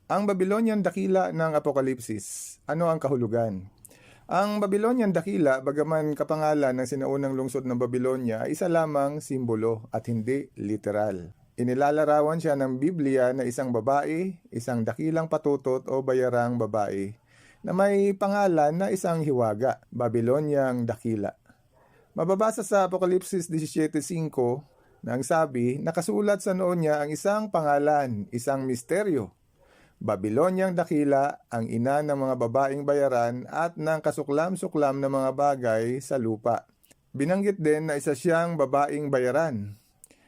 Ang Babylonian dakila ng Apokalipsis. Ano ang kahulugan? Ang Babylonian dakila, bagaman kapangalan ng sinaunang lungsod ng Babylonia, ay isa lamang simbolo at hindi literal. Inilalarawan siya ng Biblia na isang babae, isang dakilang patutot o bayarang babae, na may pangalan na isang hiwaga, Babyloniang dakila. Mababasa sa Apokalipsis 17:5 na ang sabi, nakasulat sa noon niya ang isang pangalan, isang misteryo. Babyloniang dakila, ang ina ng mga babaeng bayaran at ng kasuklam-suklam na mga bagay sa lupa. Binanggit din na isa siyang babaeng bayaran.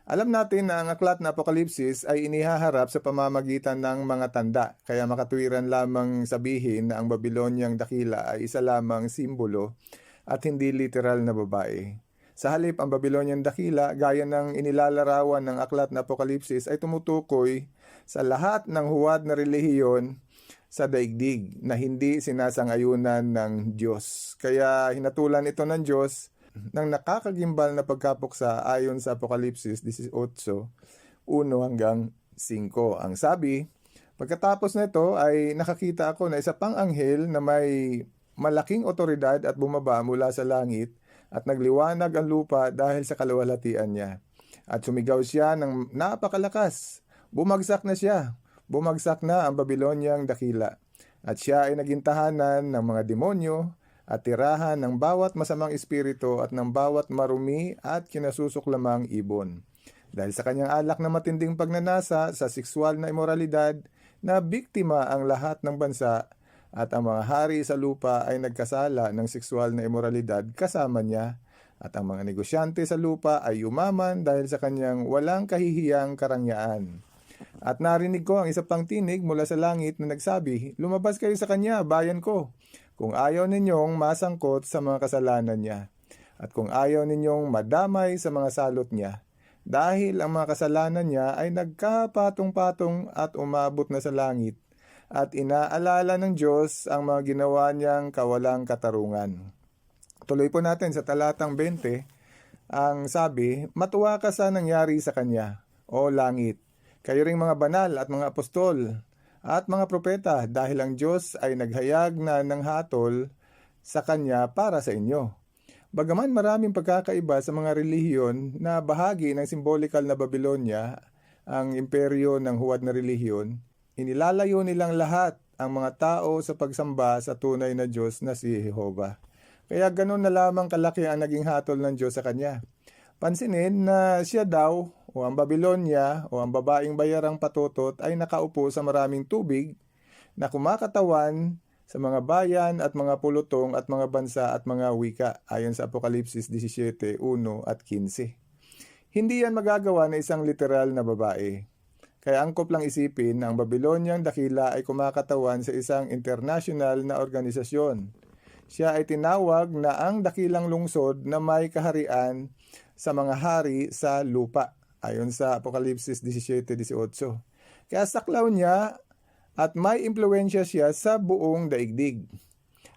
Alam natin na ang aklat na Apokalipsis ay inihaharap sa pamamagitan ng mga tanda, kaya makatuwiran lamang sabihin na ang Babyloniang dakila ay isa lamang simbolo at hindi literal na babae. Sa halip, ang Babylonian dakila, gaya ng inilalarawan ng aklat na Apokalipsis, ay tumutukoy sa lahat ng huwad na relihiyon sa daigdig na hindi sinasang-ayunan ng Diyos. Kaya hinatulan ito ng Diyos ng nakakagimbal na pagkapuksa ayon sa Apokalipsis 18:1 hanggang 5. Ang sabi, pagkatapos nito ay nakakita ako na isa pang anghel na may malaking otoridad at bumaba mula sa langit at nagliwanag ang lupa dahil sa kaluwalhatian niya. At sumigaw siya ng napakalakas. Bumagsak na siya. Bumagsak na ang Babyloniang dakila. At siya ay naging tahanan ng mga demonyo at tirahan ng bawat masamang espiritu at ng bawat marumi at kinasusuklamang ibon. Dahil sa kanyang alak na matinding pagnanasa sa sexual na imoralidad, na biktima ang lahat ng bansa at ang mga hari sa lupa ay nagkasala ng sexual na imoralidad kasama niya, at ang mga negosyante sa lupa ay umaman dahil sa kanyang walang kahihiyang karangyaan. At narinig ko ang isa pang tinig mula sa langit na nagsabi, lumabas kayo sa kanya, bayan ko, kung ayaw ninyong masangkot sa mga kasalanan niya, at kung ayaw ninyong madamay sa mga salot niya, dahil ang mga kasalanan niya ay nagkapatong-patong at umabot na sa langit, at inaalala ng Diyos ang mga ginawa niyang kawalang katarungan. Tuloy po natin sa talatang 20, ang sabi, matuwa ka sa nangyari sa kanya, o langit, kayo ring mga banal at mga apostol at mga propeta, dahil ang Diyos ay naghayag na ng hatol sa kanya para sa inyo. Bagaman maraming pagkakaiba sa mga relihiyon na bahagi ng simbolikal na Babylonia, ang imperyo ng huwad na relihiyon, inilalayo nilang lahat ang mga tao sa pagsamba sa tunay na Diyos na si Jehovah. Kaya ganun na lamang kalaki ang naging hatol ng Diyos sa kanya. Pansinin na siya daw o ang Babylonia o ang babaeng bayarang patutot ay nakaupo sa maraming tubig na kumakatawan sa mga bayan at mga pulutong at mga bansa at mga wika ayon sa Apokalipsis 17:1 at 15. Hindi yan magagawa na isang literal na babae. Kaya angkop lang isipin na ang Babyloniang dakila ay kumakatawan sa isang international na organisasyon. Siya ay tinawag na ang dakilang lungsod na may kaharian sa mga hari sa lupa, ayon sa Apokalipsis 17:18. Kaya saklaw niya at may impluensya siya sa buong daigdig.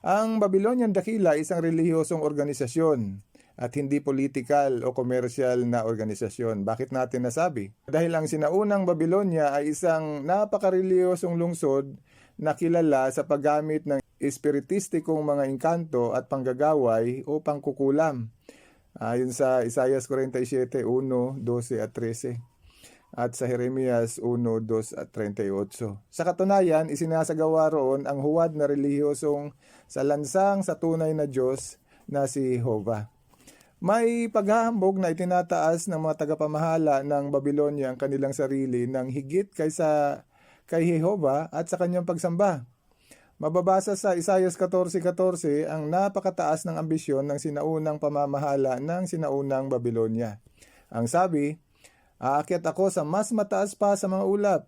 Ang Babylonian dakila ay isang relihiyosong organisasyon at hindi politikal o komersyal na organisasyon. Bakit natin nasabi? Dahil ang sinaunang Babylonia ay isang napakarelihiyosong lungsod na kilala sa paggamit ng espiritistikong mga engkanto at panggagaway o pangkukulam. Ayon sa Isaias 47:1, 12 at 13. At sa Jeremias 1:2 at 38. Sa katunayan, isinasagawa roon ang huwad na relihiyosong salansang sa tunay na Diyos na si Jehovah. May paghahambog na itinataas ng mga tagapamahala ng Babylonia ang kanilang sarili ng higit kaysa kay Jehovah at sa kanyang pagsamba. Mababasa sa Isaias 14:14 ang napakataas ng ambisyon ng sinaunang pamamahala ng sinaunang Babylonia. Ang sabi, aakyat ako sa mas mataas pa sa mga ulap.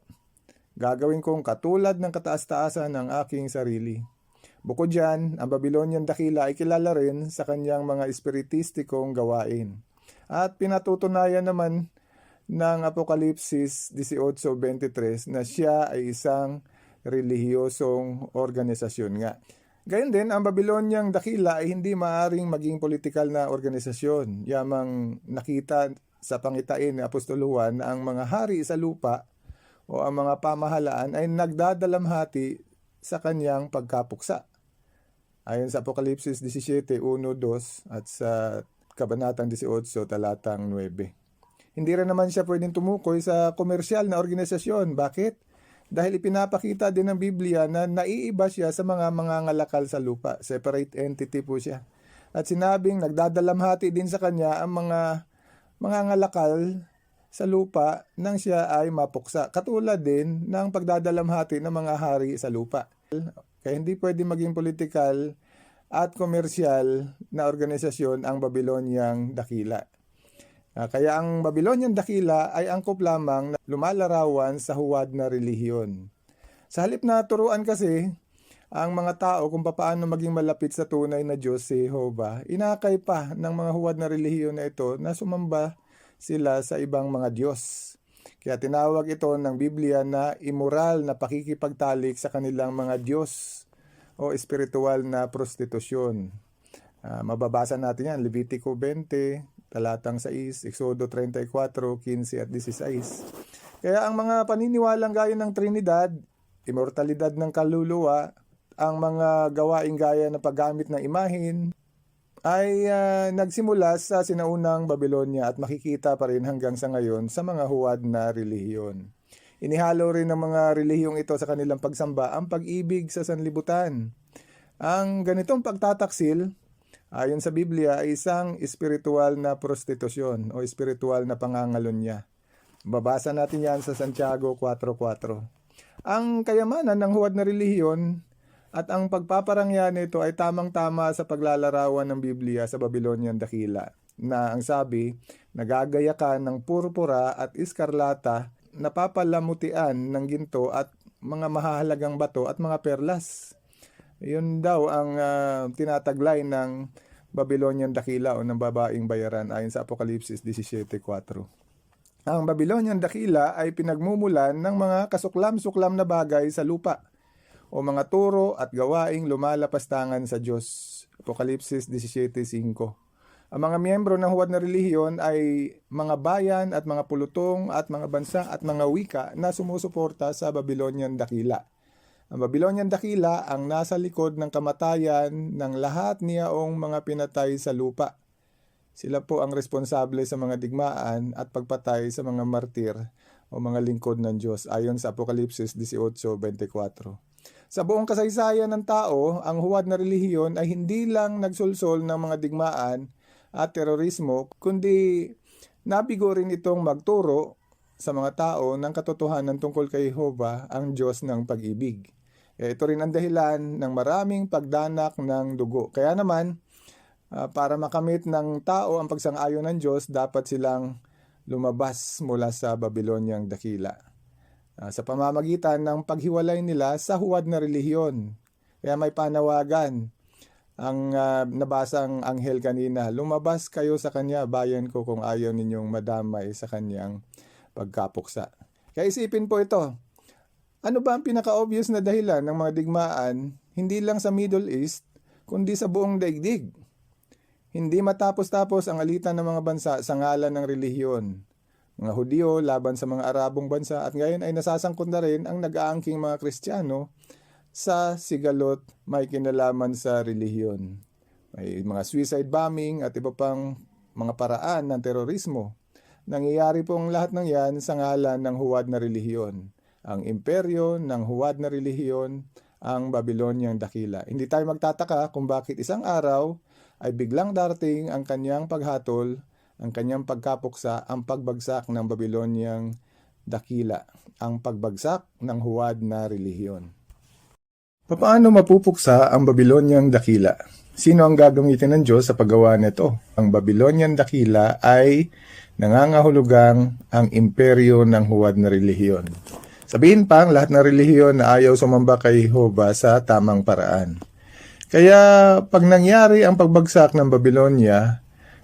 Gagawin kong katulad ng kataas-taasan ng aking sarili. Bukod dyan, ang Babylonian dakila ay kilala rin sa kanyang mga espiritistikong gawain. At pinatutunayan naman ng Apokalipsis 18:23 na siya ay isang relihiyosong organisasyon nga. Gayon din, ang Babyloniang dakila ay hindi maaring maging politikal na organisasyon. Yamang nakita sa pangitain ni Apostoluhan na ang mga hari sa lupa o ang mga pamahalaan ay nagdadalamhati sa kanyang pagkapuksa. Ayon sa Apokalipsis 17:1-2 at sa Kabanatang 18, talatang 9. Hindi rin naman siya pwedeng tumukoy sa komersyal na organisasyon. Bakit? Dahil ipinapakita din ng Biblia na naiiba siya sa mga mangangalakal sa lupa. Separate entity po siya. At sinabing nagdadalamhati din sa kanya ang mga mangangalakal sa lupa nang siya ay mapuksa. Katulad din ng pagdadalamhati ng mga hari sa lupa. Kaya hindi pwede maging politikal at komersyal na organisasyon ang Babilonyang dakila. Kaya ang Babilonyang dakila ay angkop lamang na lumalarawan sa huwad na relihiyon. Sa halip na turuan kasi ang mga tao kung paano maging malapit sa tunay na Diyos si Jehovah, inakay pa ng mga huwad na relihiyon na ito na sumamba sila sa ibang mga Diyos. Kaya tinawag ito ng Biblia na immoral na pakikipagtalik sa kanilang mga Diyos o espiritual na prostitusyon. Mababasa natin yan, Levitico 20, talatang 6, Exodo 34, 15 at 16. Kaya ang mga paniniwalang gaya ng Trinidad, immortalidad ng kaluluwa, ang mga gawaing gaya na paggamit ng imahin, ay nagsimula sa sinaunang Babylonia at makikita pa rin hanggang sa ngayon sa mga huwad na relihiyon. Inihalo rin ng mga relihiyong ito sa kanilang pagsamba ang pag-ibig sa sanlibutan. Ang ganitong pagtataksil, ayon sa Biblia, ay isang espiritual na prostitusyon o espiritual na pangangalonya. Babasa natin yan sa Santiago 4:4. Ang kayamanan ng huwad na relihiyon at ang pagpaparangya nito ay tamang-tama sa paglalarawan ng Biblia sa Babylonian dakila, na ang sabi, nagagaya ka ng purpura at iskarlata, napapalamutian ng ginto at mga mahahalagang bato at mga perlas. Yun daw ang tinataglay ng Babylonian dakila o ng babaeng bayaran ayon sa Apokalipsis 17:4. Ang Babylonian dakila ay pinagmumulan ng mga kasuklam-suklam na bagay sa lupa o mga turo at gawaing lumalapastangan sa Diyos. Apokalipsis 17:5. Ang mga miyembro ng huwad na relihiyon ay mga bayan at mga pulutong at mga bansa at mga wika na sumusuporta sa Babylonian dakila. Ang Babylonian dakila ang nasa likod ng kamatayan ng lahat niyaong mga pinatay sa lupa. Sila po ang responsable sa mga digmaan at pagpatay sa mga martir o mga lingkod ng Diyos ayon sa Apokalipsis 18:24. Sa buong kasaysayan ng tao, ang huwad na relihiyon ay hindi lang nagsulsol ng mga digmaan at terorismo, kundi nabigo rin itong magturo sa mga tao ng katotohanan tungkol kay Jehovah, ang Diyos ng pag-ibig. Ito rin ang dahilan ng maraming pagdanak ng dugo. Kaya naman, para makamit ng tao ang pagsang-ayon ng Diyos, dapat silang lumabas mula sa Babyloniang dakila. Sa pamamagitan ng paghiwalay nila sa huwad na relihiyon. Kaya may panawagan ang nabasang anghel kanina, lumabas kayo sa kanya, bayan ko, kung ayaw ninyong madamay sa kanyang pagkapuksa. Kaya isipin po ito, ano ba ang pinaka-obvious na dahilan ng mga digmaan, hindi lang sa Middle East, kundi sa buong daigdig? Hindi matapos-tapos ang alitan ng mga bansa sa ngalan ng relihiyon. Mga Hudyo laban sa mga Arabong bansa at ngayon ay nasasangkot na rin ang nag-aangking mga Kristiyano sa sigalot may kinalaman sa relihiyon. May mga suicide bombing at iba pang mga paraan ng terorismo. Nangyayari po ang lahat ng yan sa ngalan ng huwad na relihiyon. Ang imperyo ng huwad na relihiyon, ang Babyloniang dakila. Hindi tayo magtataka kung bakit isang araw ay biglang darating ang kanyang paghatol, ang kanyang pagkapuksa, ang pagbagsak ng Babyloniang dakila, ang pagbagsak ng huwad na relihiyon. Paano mapupuksa ang Babyloniang dakila? Sino ang gagamitin ng Diyos sa paggawa nito? Ang Babylonian dakila ay nangangahulugang ang imperyo ng huwad na relihiyon. Sabihin pang lahat ng relihiyon na ayaw sumamba kay Jehovah sa tamang paraan. Kaya pag nangyari ang pagbagsak ng Babylonia,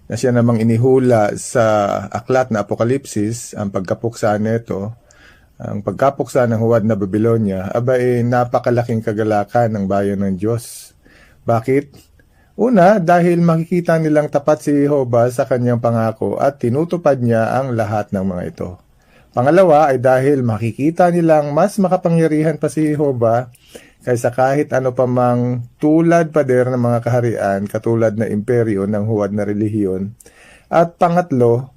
na siya namang inihula sa aklat na Apokalipsis, ang pagkapuksa nito, ang pagkapuksa ng huwad na Babylonia, napakalaking kagalakan ng bayan ng Diyos. Bakit? Una, dahil makikita nilang tapat si Jehovah sa kanyang pangako at tinutupad niya ang lahat ng mga ito. Pangalawa ay dahil makikita nilang mas makapangyarihan pa si Jehovah kaysa kahit ano pa mang tulad pader ng mga kaharian katulad na imperyo ng huwad na relihiyon. At pangatlo,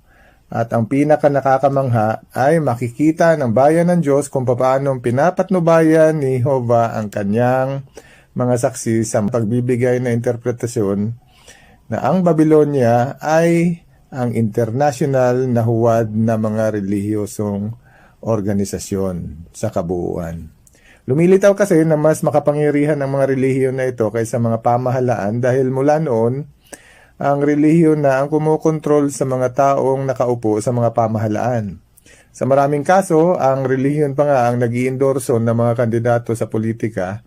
at ang pinaka nakakamangha ay makikita ng bayan ng Diyos kung paano pinapatnubayan ni Jehovah ang kanyang mga saksi sa pagbibigay na interpretasyon na ang Babylonia ay ang international na huwad na mga relihiyosong organisasyon sa kabuuan. Lumilitaw kasi na mas makapangyarihan ang mga relihiyon na ito kaysa mga pamahalaan dahil mula noon, ang relihiyon na ang kumukontrol sa mga taong nakaupo sa mga pamahalaan. Sa maraming kaso, ang relihiyon pa nga ang nag-i-endorso ng mga kandidato sa politika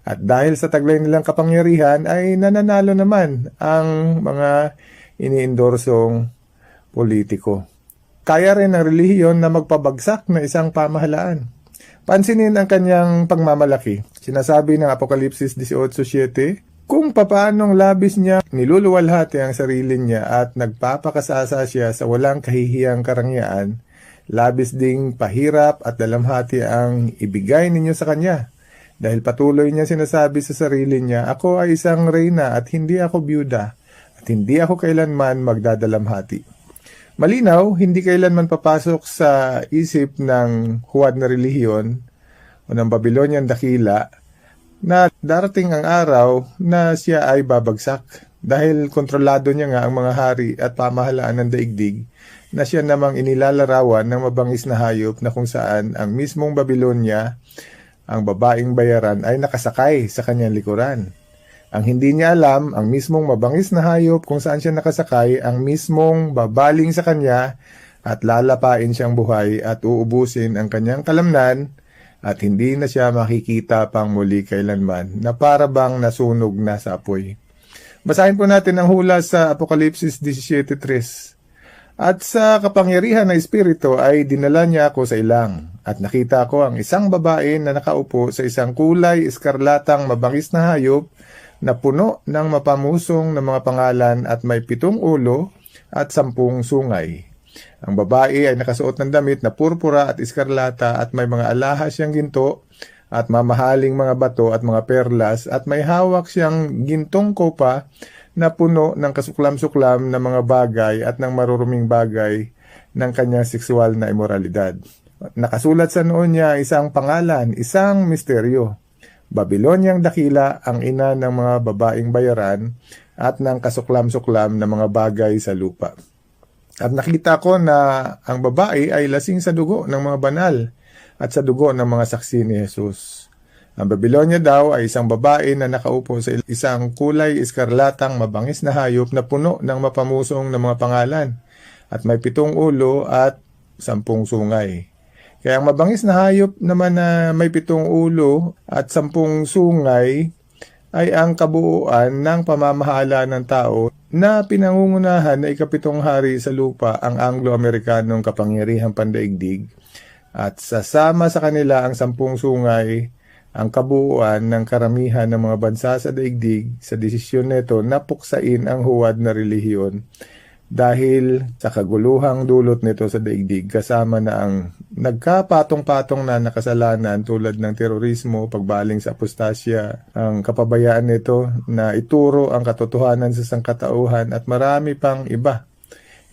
at dahil sa taglay nilang kapangyarihan ay nananalo naman ang mga ini-endorsong politiko. Kaya rin ng relihiyon na magpabagsak na isang pamahalaan. Pansinin ang kanyang pagmamalaki. Sinasabi ng Apokalipsis 18:7, kung papaanong labis niya niluluwalhati ang sarili niya at nagpapakasasa siya sa walang kahihiyang karangyaan, labis ding pahirap at dalamhati ang ibigay ninyo sa kanya. Dahil patuloy niya sinasabi sa sarili niya, ako ay isang reyna at hindi ako byuda at hindi ako kailanman magdadalamhati. Malinaw, hindi kailanman papasok sa isip ng huwad na relihiyon o ng Babylonian dakila na darating ang araw na siya ay babagsak dahil kontrolado niya nga ang mga hari at pamahalaan ng daigdig na siya namang inilalarawan ng mabangis na hayop na kung saan ang mismong Babylonia, ang babaeng bayaran ay nakasakay sa kanyang likuran. Ang hindi niya alam, ang mismong mabangis na hayop kung saan siya nakasakay, ang mismong babaling sa kanya at lalapain siyang buhay at uubusin ang kanyang kalamnan at hindi na siya makikita pang muli kailanman na para bang nasunog na sa apoy. Basahin po natin ang hula sa Apokalipsis 17:3. At sa kapangyarihan ng Espiritu ay dinala niya ako sa ilang at nakita ko ang isang babae na nakaupo sa isang kulay eskarlatang mabangis na hayop na puno ng mapamusong na mga pangalan at may 7 ulo at 10 sungay. Ang babae ay nakasuot ng damit na purpura at eskarlata at may mga alahas siyang ginto at mamahaling mga bato at mga perlas at may hawak siyang gintong kopa na puno ng kasuklam-suklam na mga bagay at ng maruruming bagay ng kanyang sexual na imoralidad. Nakasulat sa noon niya isang pangalan, isang misteryo. Babyloniang dakila, ang ina ng mga babaeng bayaran at ng kasuklam-suklam na mga bagay sa lupa. At nakita ko na ang babae ay lasing sa dugo ng mga banal at sa dugo ng mga saksi ni Jesus. Ang Babylonia daw ay isang babae na nakaupo sa isang kulay eskarlatang mabangis na hayop na puno ng mapamusong na mga pangalan at may 7 ulo at 10 sungay. Kaya ang mabangis na hayop naman na may 7 ulo at 10 sungay ay ang kabuuan ng pamamahala ng tao na pinangungunahan na ika-7 hari sa lupa, ang Anglo-Amerikanong kapangyarihang pandaigdig, at sasama sa kanila ang 10 sungay, ang kabuuan ng karamihan ng mga bansa sa daigdig sa desisyon nito na puksain ang huwad na relihiyon dahil sa kaguluhang dulot nito sa daigdig kasama na ang nagkapatong-patong na nakasalanan tulad ng terorismo, pagbaling sa apostasya, ang kapabayaan nito na ituro ang katotohanan sa sangkatauhan at marami pang iba.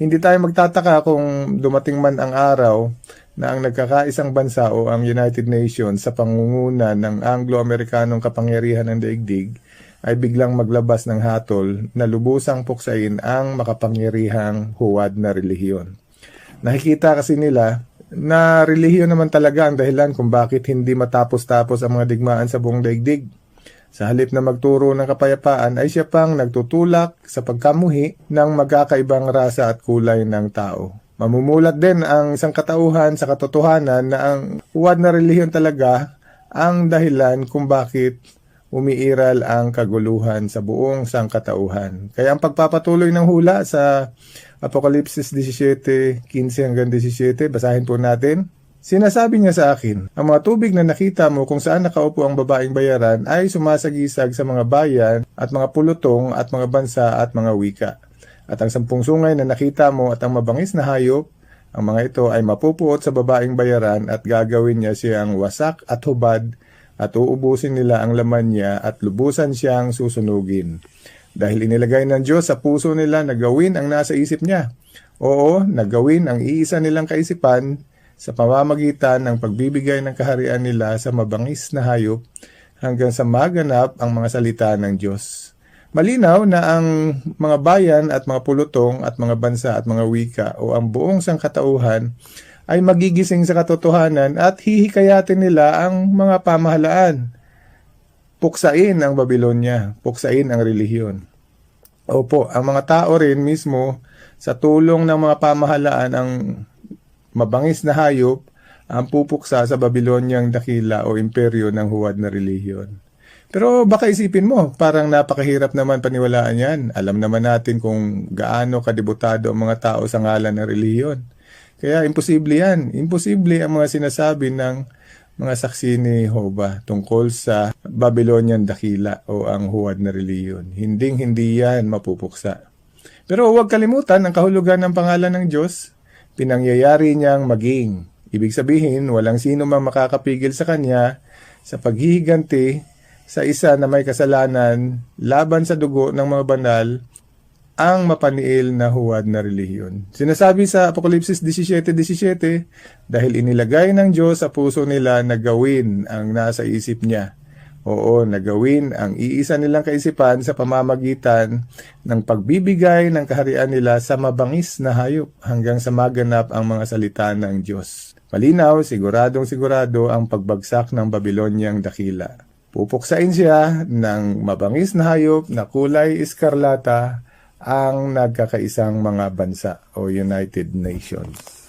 Hindi tayo magtataka kung dumating man ang araw na ang nagkakaisang bansa o ang United Nations sa pangunguna ng Anglo-Amerikanong kapangyarihan ng daigdig ay biglang maglabas ng hatol na lubusang puksain ang makapangyarihang huwad na relihiyon. Nakikita kasi nila na relihiyon naman talaga ang dahilan kung bakit hindi matapos-tapos ang mga digmaan sa buong daigdig. Sa halip na magturo ng kapayapaan ay siya pang nagtutulak sa pagkamuhi ng magkakaibang rasa at kulay ng tao. Mamumulat din ang sangkatauhan sa katotohanan na ang huwad na relihiyon talaga ang dahilan kung bakit umiiral ang kaguluhan sa buong sangkatauhan. Kaya ang pagpapatuloy ng hula sa Apokalipsis 17:15-17, basahin po natin. Sinasabi niya sa akin, ang mga tubig na nakita mo kung saan nakaupo ang babaeng bayaran ay sumasagisag sa mga bayan at mga pulutong at mga bansa at mga wika. At ang 10 sungay na nakita mo at ang mabangis na hayop Ang mga ito ay mapupuot sa babaeng bayaran at gagawin niya siyang wasak at hubad at uubusin nila ang laman niya at lubusan siyang susunugin. Dahil inilagay ng Diyos sa puso nila na gawin ang nasa isip niya. Oo, nagawin ang iisa nilang kaisipan sa pamamagitan ng pagbibigay ng kaharian nila sa mabangis na hayop hanggang sa maganap ang mga salita ng Diyos. Malinaw na ang mga bayan at mga pulutong at mga bansa at mga wika o ang buong sangkatauhan ay magigising sa katotohanan at hihikayatin nila ang mga pamahalaan. Puksain ang Babylonia, puksain ang relihiyon. Opo, ang mga tao rin mismo sa tulong ng mga pamahalaan ang mabangis na hayop ang pupuksa sa Babyloniang dakila o imperyo ng huwad na relihiyon. Pero baka isipin mo, parang napakahirap naman paniwalaan yan. Alam naman natin kung gaano kadebutado ang mga tao sa ngalan ng relihiyon. Kaya imposible yan. Imposible ang mga sinasabi ng mga saksi ni Jehovah tungkol sa Babylonian dakila o ang huwad na relihiyon. Hindi yan mapupuksa. Pero huwag kalimutan ang kahulugan ng pangalan ng Diyos. Pinangyayari niyang maging. Ibig sabihin, walang sino mang makakapigil sa kanya sa paghihiganti sa isa na may kasalanan laban sa dugo ng mga banal ang mapaniil na huwad na relihiyon. Sinasabi sa Apokalipsis 17:17, dahil inilagay ng Diyos sa puso nila na gawin ang nasa isip niya. Oo, nagawin ang iisa nilang kaisipan sa pamamagitan ng pagbibigay ng kaharian nila sa mabangis na hayop hanggang sa maganap ang mga salita ng Diyos. Malinaw, siguradong sigurado ang pagbagsak ng Babyloniang dakila. Pupuksain siya ng mabangis na hayop na kulay iskarlata ang nagkakaisang mga bansa o United Nations.